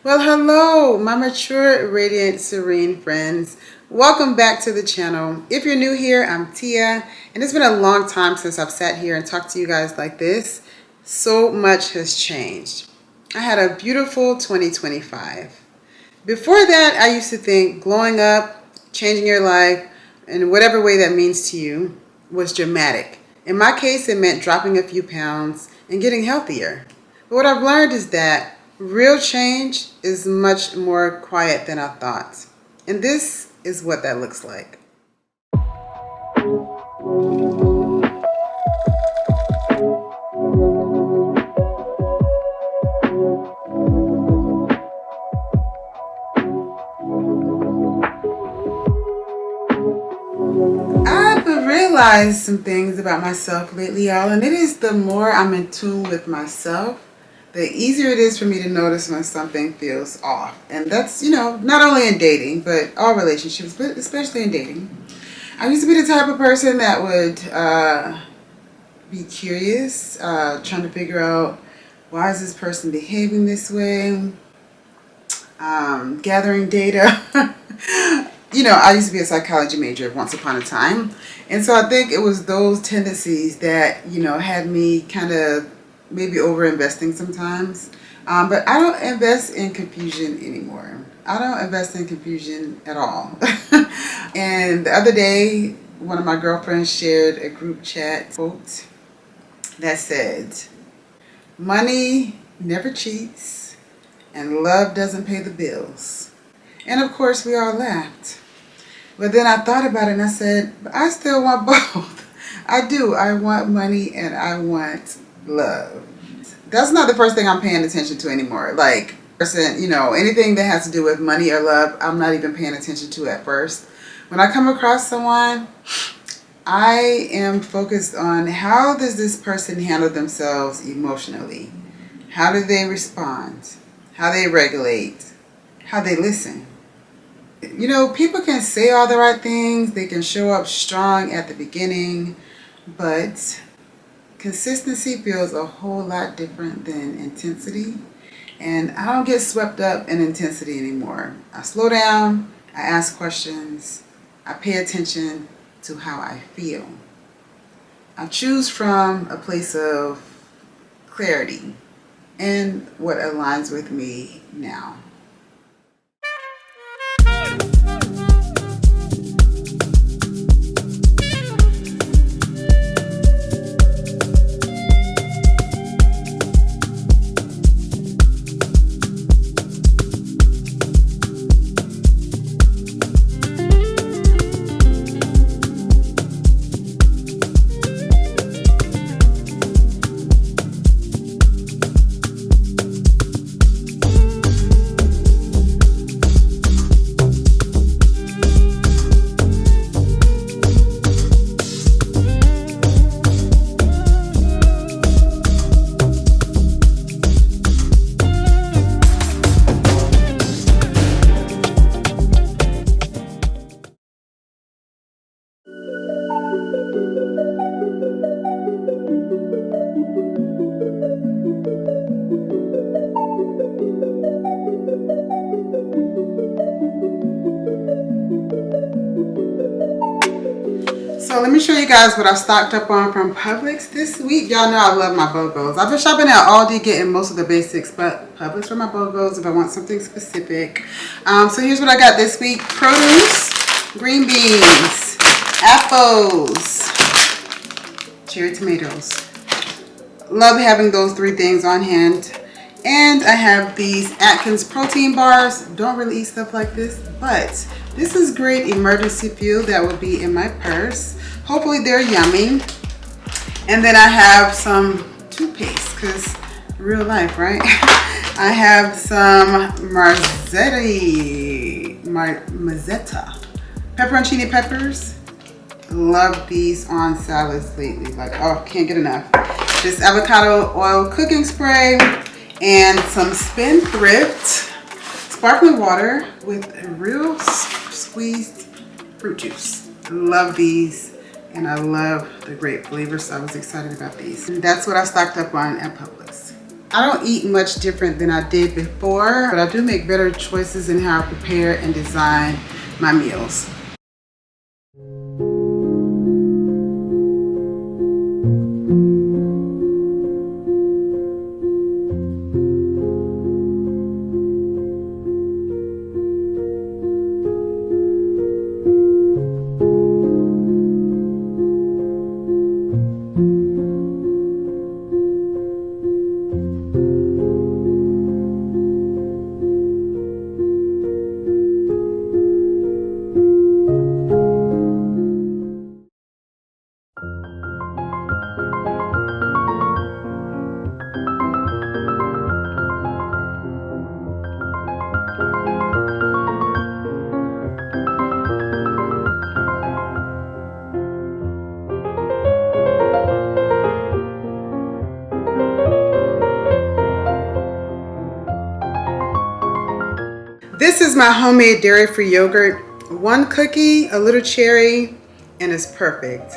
Well, hello, my mature, radiant, serene friends. Welcome back to the channel. If you're new here, I'm Tia, and it's been a long time since I've sat here and talked to you guys like this. So much has changed. I had a beautiful 2025. Before that, I used to think glowing up, changing your life, in whatever way that means to you, was dramatic. In my case, it meant dropping a few pounds and getting healthier. But what I've learned is that real change is much more quiet than I thought. And this is what that looks like. I've realized some things about myself lately, y'all, and it is the more I'm in tune with myself, the easier it is for me to notice when something feels off. And that's, not only in dating, but all relationships, but especially in dating. I used to be the type of person that would be curious, trying to figure out why is this person behaving this way, gathering data. I used to be a psychology major once upon a time. And so I think it was those tendencies that, had me kind of maybe over investing sometimes. But I don't invest in confusion anymore. I don't invest in confusion at all. And the other day, one of my girlfriends shared a group chat quote that said, "Money never cheats and love doesn't pay the bills." And of course, we all laughed. But then I thought about it and I said, but I still want both. I do. I want money and I want love. That's not the first thing I'm paying attention to anymore. Like, anything that has to do with money or love, I'm not even paying attention to at first. When I come across someone, I am focused on how does this person handle themselves emotionally? How do they respond? How they regulate? How they listen? People can say all the right things. They can show up strong at the beginning, but consistency feels a whole lot different than intensity. And I don't get swept up in intensity anymore. I slow down, I ask questions, I pay attention to how I feel. I choose from a place of clarity and what aligns with me now. So let me show you guys what I stocked up on from Publix this week. Y'all know I love my BOGOs. I've been shopping at Aldi, getting most of the basics, but Publix for my BOGOs if I want something specific. So here's what I got this week. Produce, green beans, apples, cherry tomatoes. Love having those three things on hand. And I have these Atkins protein bars. Don't really eat stuff like this, but this is great emergency fuel that will be in my purse. Hopefully they're yummy. And then I have some toothpaste, because real life, right? I have some Marzetta pepperoncini peppers. Love these on salads lately. Like, oh, can't get enough. This avocado oil cooking spray and some Spindrift sparkling water with a real squeezed fruit juice. Love these, and I love the grape flavor, so I was excited about these. And that's what I stocked up on at Publix. I don't eat much different than I did before, but I do make better choices in how I prepare and design my meals. This is my homemade dairy-free yogurt. One cookie, a little cherry, and it's perfect.